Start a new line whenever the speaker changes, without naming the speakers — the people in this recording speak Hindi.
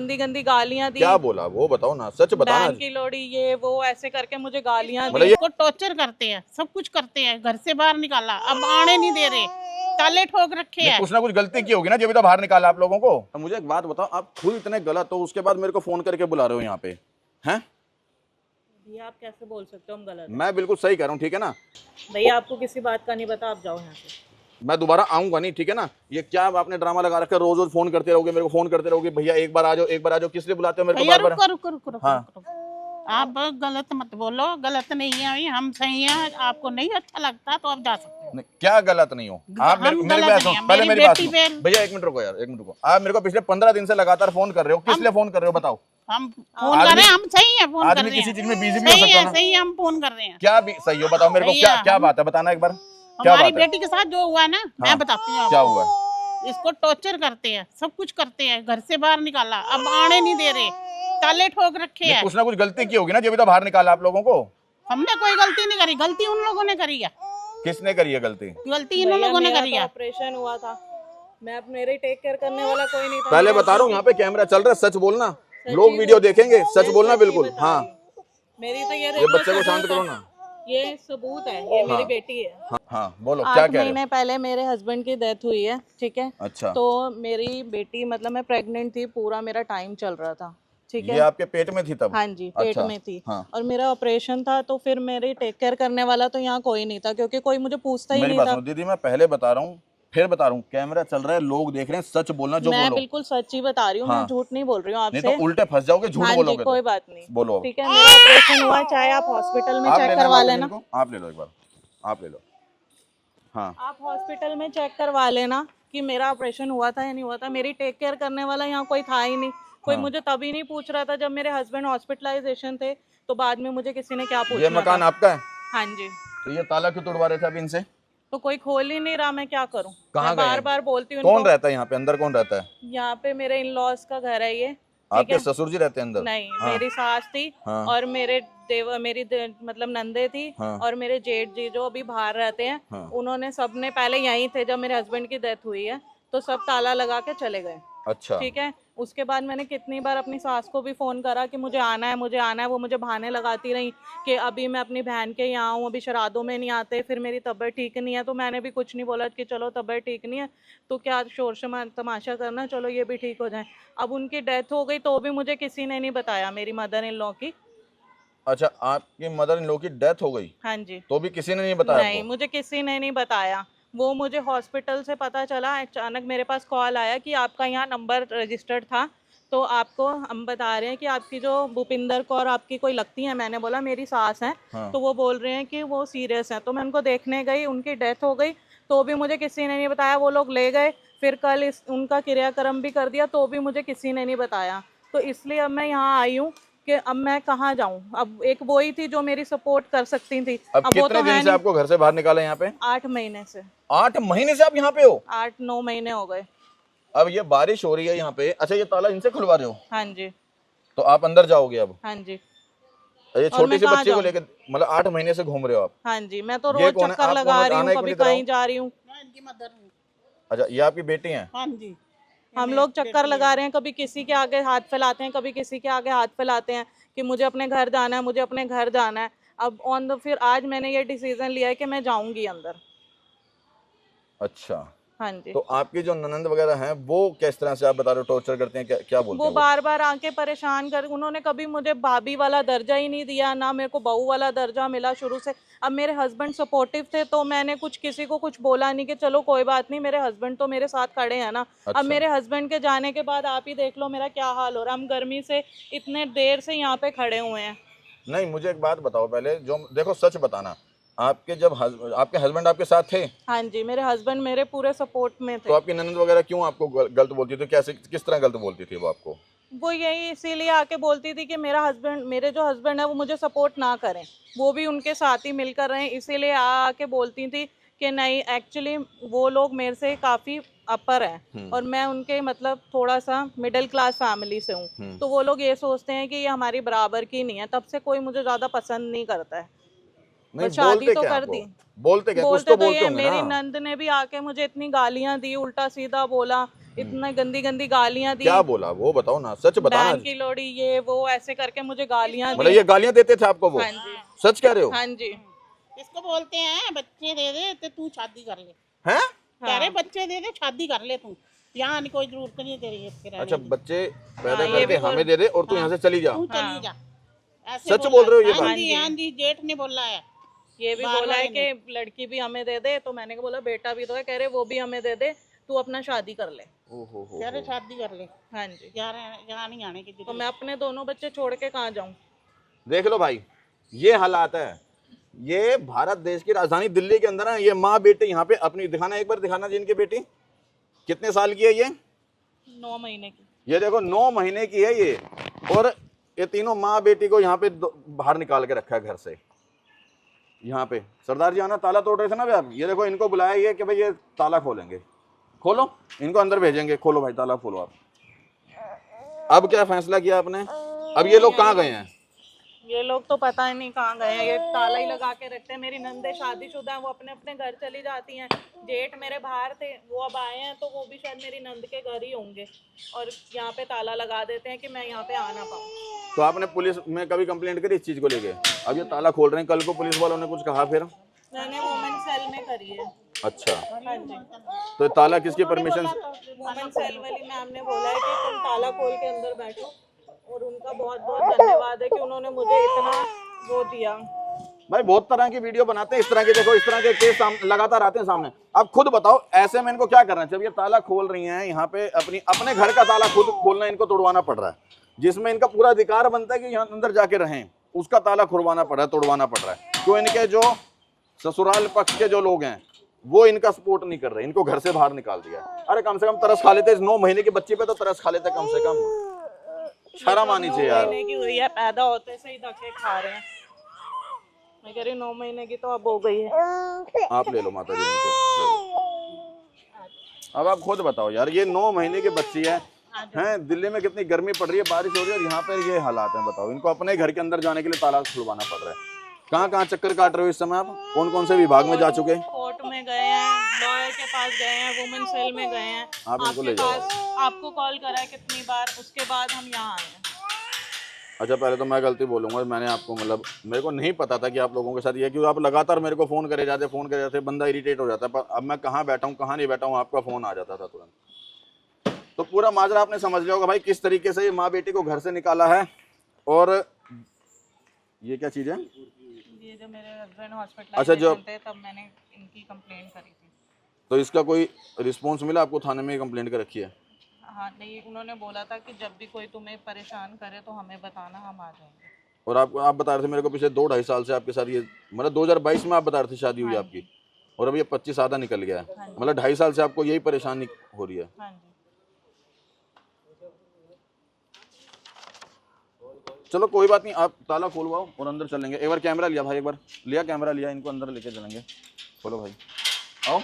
गंदी गंदी गालियां दी।
क्या बोला वो बताओ ना, सच बताना।
बहन की लोड़ी ये वो ऐसे करके मुझे गालियां
मतलब
दी।
को टॉर्चर करते हैं, सब कुछ करते हैं, घर से बाहर निकाला, अब आने नहीं दे रहे, ताले ठोक रखे हैं।
कुछ ना कुछ गलती की होगी ना, जब भी तो बाहर निकाला आप लोगों को। मुझे एक बात बताओ, आप खुद इतने गलत हो, उसके बाद मेरे को फोन करके बुला रहे हो यहाँ पे, हैं?
भैया आप कैसे बोल सकते हो हम गलत हैं?
मैं बिल्कुल सही कह रहा हूँ, ठीक है ना?
भैया आपको किसी बात का नहीं पता, आप जाओ यहाँ से।
मैं दोबारा आऊंगा नहीं, ठीक है ना? ये क्या आपने ड्रामा लगा रखा है, रोज रोज फोन करते रहोगे मेरे को, फोन करते रहोगे, भैया एक बार आ जाओ, एक बार आ जाओ, किस लिए बुलाते हो मेरे को
भैया
बार बार?
रुको रुको रुको
हाँ।
रुको, आप गलत मत बोलो, गलत नहीं है, हम सही हैं, आपको नहीं अच्छा लगता तो आप जा सकते हो।
नहीं, क्या गलत नहीं हो आप?
हम
मेरी
गलत
बात
नहीं
सुनो,
हैं,
पहले
मेरी
मेरी बात
बेटी
सुनो।
पे-
भैया एक मिनट रुको यार, एक मिनट रुको। आप मेरे को पिछले 15 दिन से लगातार फोन कर रहे हो, किस लिए फोन कर रहे हो बताओ?
हम फोन कर रहे हैं, हम सही है, फोन कर
आदमी
रहे हैं,
किसी चीज में बिजी भी हो सकता है ना।
सही है, हम फोन कर रहे हैं।
क्या भी सही हो बताओ मेरे को, क्या क्या बात है, बताना एक बार, क्या
हमारी
बात है?
बेटी के साथ जो हुआ है ना, मैं बताती हूँ
क्या
आपको।
हुआ?
इसको टॉर्चर करते हैं, सब कुछ करते हैं, घर से बाहर निकाला, अब आने नहीं दे रहे, ताले ठोक रखे हैं।
कुछ ना कुछ गलती की होगी ना, जब भी तो बाहर निकाला आप लोगों को।
हमने कोई गलती नहीं करी, गलती उन लोगों ने करी है।
किसने करी है गलती?
गलती इन लोगों ने करी है।
ऑपरेशन हुआ था, मैं अब मेरे टेक केयर करने वाला कोई नहीं था।
पहले बता रहा हूँ, यहाँ पे कैमरा चल रहा है, सच बोलना, लोग वीडियो देखेंगे, सच बोलना बिल्कुल। हाँ,
मेरी तो
ये बच्चे को शांत करो ना।
ये सबूत है, ये मेरी बेटी है।
हाँ बोलो, क्या
8
कह रहे
महीने पहले मेरे हस्बैंड की डेथ हुई है, ठीक है?
हो? अच्छा,
तो मेरी बेटी मतलब मैं प्रेग्नेंट थी, पूरा मेरा टाइम चल रहा था, ठीक
ये
है?
आपके पेट में थी तब?
हाँ जी, पेट
अच्छा,
में थी।
हाँ।
और मेरा ऑपरेशन था, तो फिर मेरी टेक केयर करने वाला तो यहाँ कोई नहीं था, क्योंकि कोई मुझे पूछता ही
मेरी
नहीं
बात
था।
सुनो दीदी, मैं पहले बता रहा हूँ, फिर बता रहा हूँ, कैमरा चल रहा है, लोग देख रहे हैं, सच बोलना जो
मैं
बोलो।
बिल्कुल सच ही बता रही हूँ, मैं झूठ नहीं बोल रही हूँ
नहीं
आपसे।
तो उल्टे फंस जाओगे, झूठ
हाँ जी,
बोलोगे
कोई
तो।
बात नहीं,
बोलो अब।
ठीक है? मेरा ऑपरेशन हुआ, चाहे आप हॉस्पिटल में
आप
चेक
लेना
करवा
मार्क
लेना।
इनको, आप ले लो एक बार, आप ले लो। हाँ,
आप हॉस्पिटल में चेक करवा लेना कि मेरा ऑपरेशन हुआ था या नहीं हुआ था। मेरी टेक केयर करने वाला यहाँ कोई था ही नहीं। कोई मुझे तभी नहीं पूछ रहा था जब मेरे हस्बैंड हॉस्पिटलाइजेशन थे, तो बाद में मुझे किसी ने क्या
ये
पूछना
मकान
था।
आपका है?
हाँ जी।
तो ये ताला क्यों तोड़वा रहे थे आप इनसे?
तो कोई खोल ही नहीं रहा, मैं क्या करूँ?
कहाँ
मैं
गए
बार
हैं?
बार बोलती हूँ
कौन
इनको।
रहता है यहाँ पे, अंदर कौन रहता है?
यहाँ पे मेरे इन लॉज का घर है ये, ठीक
आपके
है?
ससुर जी रहते हैं अंदर?
नहीं,
हाँ।
मेरी सास थी
हाँ।
और मेरे मतलब नंदे थी।
हाँ।
और मेरे जेठ जी जो अभी बाहर रहते हैं,
हाँ।
उन्होंने सबने पहले यहीं थे जब मेरे हस्बैंड की डेथ हुई है, तो सब ताला लगा के चले गए,
अच्छा,
ठीक है? उसके बाद मैंने कितनी बार अपनी सास को भी फ़ोन करा कि मुझे आना है, मुझे आना है। वो मुझे बहाने लगाती रही कि अभी मैं अपनी बहन के यहाँ हूँ, अभी श्राद्धों में नहीं आते, फिर मेरी तबीयत ठीक नहीं है। तो मैंने भी कुछ नहीं बोला कि चलो तबीयत ठीक नहीं है तो क्या शोर तमाशा करना, चलो ये भी ठीक हो जाए। अब उनकी डेथ हो गई तो भी मुझे किसी ने नहीं बताया, मेरी मदर इन लॉ की।
अच्छा, आपकी मदर इन लॉ की डेथ हो गई
हाँ जी।
तो भी किसी ने नहीं बताया
नहीं,
आपको?
मुझे किसी ने नहीं बताया। वो मुझे हॉस्पिटल से पता चला, अचानक मेरे पास कॉल आया कि आपका यहाँ नंबर रजिस्टर्ड था, तो आपको हम बता रहे हैं कि आपकी जो भूपिंदर कौर आपकी कोई लगती है। मैंने बोला मेरी सास है।
हाँ।
तो वो बोल रहे हैं कि वो सीरियस है। तो मैं उनको देखने गई, उनकी डेथ हो गई, तो भी मुझे किसी ने नहीं बताया। वो लोग ले गए, फिर कल उनका क्रियाक्रम भी कर दिया, तो भी मुझे किसी ने नहीं बताया। तो इसलिए अब मैं यहाँ आई हूँ कि अब मैं कहाँ जाऊँ। अब एक वो ही थी जो मेरी सपोर्ट कर सकती थी,
अब
वो
कितने
तो
दिन
है
से
नहीं।
आपको घर से बाहर निकाला यहाँ पे?
8 महीने से।
8 महीने से आप यहाँ पे हो?
8-9 महीने हो गए।
अब ये बारिश हो रही है यहाँ पे, अच्छा ये ताला इनसे खुलवा रहे हो?
हाँ जी।
तो आप अंदर जाओगे अब?
हाँ जी।
ये छोटी
मैं
सी
कहाँ
बच्ची को
जाऊँ?
लेकर मतलब 8 महीने से घूम रहे हो आप?
हाँ जी, मैं तो
ये
रोज
कौन है?
चक्कर
आप
लगा
कौन?
रही
आना
हूँ,
एक
कभी
मिनट इधर आओ।
कहीं जा रही हूँ।
मैं इनकी मदर हूँ।
अच्छा, ये आपकी बेटी हैं?
हाँ जी।
हम लोग चक्कर लगा रहे हैं, कभी किसी के आगे हाथ फैलाते हैं, कभी किसी के आगे हाथ फैलाते हैं कि मुझे अपने घर जाना है, मुझे अपने घर जाना है। अब फिर आज मैंने ये डिसीजन लिया है कि मैं जाऊंगी अंदर।
अच्छा,
हाँ जी।
तो आपकी जो ननंद वगैरह हैं वो किस तरह से आप बता रहे हो टॉर्चर करते हैं, क्या क्या बोलते
वो
हैं वो?
बार बार आके परेशान कर, उन्होंने कभी मुझे भाभी वाला दर्जा ही नहीं दिया, ना मेरे को बहू वाला दर्जा मिला शुरू से। अब मेरे हस्बैंड सपोर्टिव थे तो मैंने किसी को कुछ बोला नहीं कि चलो कोई बात नहीं, मेरे हस्बैंड तो मेरे साथ खड़े हैं ना।
अच्छा।
अब मेरे हस्बैंड के जाने के बाद आप ही देख लो मेरा क्या हाल हो रहा है। हम गर्मी से इतने देर से यहाँ पे खड़े हुए हैं।
नहीं, मुझे एक बात बताओ पहले, जो देखो सच बताना, आपके जब आपके हस्बैंड आपके साथ थे
हाँ जी, मेरे हस्बैंड मेरे पूरे सपोर्ट में
तो
थे।
आपकी ननंद वगैरह क्यों आपको गलत बोलती थी, कैसे किस तरह गलत बोलती थी वो आपको?
वो यही इसीलिए आके बोलती थी कि मेरे जो हस्बैंड है वो मुझे सपोर्ट ना करें, वो भी उनके साथ ही मिलकर रहें। इसीलिए आके बोलती थी कि नहीं, एक्चुअली वो लोग मेरे से काफ़ी अपर हैं और मैं उनके मतलब थोड़ा सा मिडिल क्लास फैमिली से हूँ। तो वो लोग ये सोचते हैं कि ये हमारी बराबर की नहीं है, तब से कोई मुझे ज़्यादा पसंद नहीं करता है।
नहीं,
बस शादी
बोलते
तो
क्या
कर
आपको?
दी।
बोलते क्या? कुछ
बोलते
तो
तो
बोलते
ये
होंगे
मेरी
ना।
नंद ने भी आके मुझे इतनी गालियां दी, उल्टा सीधा बोला, इतना गंदी गंदी गालियां दी,
क्या बोला वो बताओ ना, सच बताना।
बहन की लोड़ी, ये वो ऐसे करके मुझे गालियां
मतलब
दी।
ये गालियां देते थे आपको वो?
हाँ जी,
सच कह रहे हो?
हाँ जी।
इसको बोलते हैं बच्चे दे दे तो तू शादी कर ले।
हैं?
कह रहे बच्चे दे दे शादी कर ले तू, यहाँ आने कोई जरूरत नहीं तेरी इसके रहने
अच्छा,
की।
बच्चे पैदा
हाँ, ये
करके
भी बोल-
हमें दे दे और तू यहाँ से चली जा।
तू
हाँ।
चली जा, ऐसे
सच
बोला
बोल रहे हो ये
है। हाँ
बात?
जी, हाँ जी, जेठ ने बोला है।
ये भी
बार
बोला
बार
है
इन्हें।
कि लड़की भी हमें दे दे, तो मैंने बोला बेटा भी तो है, कह रहे वो भी हमें दे दे, तू अपना शादी कर ले।
ओहो हो।
कह रहे शादी कर ले,
हाँ जी,
यहाँ नहीं आने की
तो
जरूरत।
मैं अपने दोनों बच्चे छोड़ के कहाँ जाऊँ?
देख लो भाई, ये हालात है। ये भारत देश की राजधानी दिल्ली के अंदर है। ये माँ बेटे यहाँ पे अपनी दिखाना, एक बार दिखाना जी इनकी बेटी कितने साल की है ये?
9 महीने की।
ये देखो 9 महीने की है ये, और ये तीनों माँ बेटी को यहाँ पे बाहर निकाल के रखा है घर से। यहाँ पे सरदार जी आना ताला तोड़ रहे थे ना भाई आप, ये देखो इनको बुलाया ये कि भाई ये ताला खोलेंगे, खोलो, इनको अंदर भेजेंगे, खोलो भाई ताला खोलो आप। अब क्या फैसला किया आपने? अब ये लोग कहाँ गए हैं?
ये लोग तो पता ही नहीं कहाँ गए हैं, ये ताला ही लगा के रखते हैं। मेरी नंदे शादीशुदा हैं, वो अपने अपने घर चली जाती हैं। जेठ मेरे बाहर थे, वो अब आए हैं, तो वो भी शायद मेरी नंद के घर ही होंगे, और यहाँ पे ताला लगा देते हैं कि मैं यहाँ पे आ ना पाऊँ।
तो आपने पुलिस में कभी कंप्लेंट करी इस चीज को लेके? अब ये ताला खोल रहे हैं, कल को पुलिस वालों ने कुछ कहा फिर?
मैंने वुमेन सेल में करी है।
अच्छा,
हाँ जी,
तो ये ताला किसकी परमिशन?
वुमेन सेल वाली मैम ने बोला है कि तुम ताला खोल के अंदर बैठो, और उनका बहुत बहुत धन्यवाद है कि उन्होंने मुझे इतना वो दिया।
भाई बहुत तरह की वीडियो बनाते हैं इस तरह के, देखो इस तरह के केस लगातार आते हैं सामने। अब खुद बताओ ऐसे में इनको क्या करना चाहिए? ये ताला खोल रही हैं यहाँ पे, अपने घर का ताला खुद खोलना इनको तोड़वाना पड़ रहा है, जिसमें इनका पूरा अधिकार बनता है कि यहाँ अंदर जाके रहें, उसका ताला खुलवाना पड़ रहा है, तोड़वाना पड़ रहा है। क्यों? इनके जो ससुराल पक्ष के जो लोग हैं वो इनका सपोर्ट नहीं कर रहे, इनको घर से बाहर निकाल दिया। अरे कम से कम तरस खा लेते, इस 9 महीने के बच्चे पे तो तरस खा लेते कम से कम, शर्म आनी चाहिए यार।
9 महीने की हुई है, पैदा होते से ही धक्के खा रहे हैं। मैं कह रही 9 महीने की तो अब हो गई है।
आप ले लो माता जी इनको। अब आप खुद बताओ यार, ये 9 महीने की बच्ची है, हैं दिल्ली में कितनी गर्मी पड़ रही है, बारिश हो रही है, और यहाँ पे ये हालात हैं। बताओ, इनको अपने घर के अंदर जाने के लिए ताला खुलवाना पड़ रहा है। कहाँ कहाँ चक्कर काट रहे हो इस समय आप? कौन कौन से विभाग में जा चुके?
कोर्ट में गए हैं, लॉयर के पास गए हैं, वुमेन सेल में गए हैं,
आप इनको
आपके
ले जाओ।
पास आपको कॉल करा है कितनी बार, उसके बाद हम यहाँ आए हैं।
अच्छा, पहले तो मैं गलती बोलूंगा, मैंने आपको मतलब मेरे को नहीं पता था कि आप लोगों के साथ ये, क्योंकि आप लगातार मेरे को फ़ोन करे जाते, बंदा इरिटेट हो जाता है। पर अब मैं कहाँ बैठा हूँ कहाँ नहीं बैठा हूँ, आपका फ़ोन आ जाता था तुरंत। तो पूरा माजरा आपने समझ लिया होगा भाई, किस तरीके से ये माँ बेटी को घर से निकाला है। और ये क्या चीज़ है?
ये जो मेरे हस्बैंड
अच्छा, जो
हॉस्पिटलाइजेशन थे तब मैंने इनकी कंप्लेंट करी थी।
तो इसका कोई रिस्पॉन्स मिला आपको? थाने में कंप्लेंट कर रखी है?
हाँ नहीं, उन्होंने बोला था कि जब भी कोई तुम्हें परेशान करे तो हमें बताना, हम आ जाएंगे।
और आप बता रहे थे मेरे को पिछले 2-2.5 साल से आपके साथ ये, मतलब 2022 में आप बता रहे थे शादी हुई आपकी, और अब ये 25 आधा निकल गया है, मतलब 2.5 साल से आपको यही परेशानी हो रही है।
हाँ जी।
चलो कोई बात नहीं, आप ताला खोलवाओ और अंदर चलेंगे। एक बार कैमरा लिया भाई, एक बार लिया कैमरा लिया, इनको अंदर लेके चलेंगे। खोलो भाई, आओ।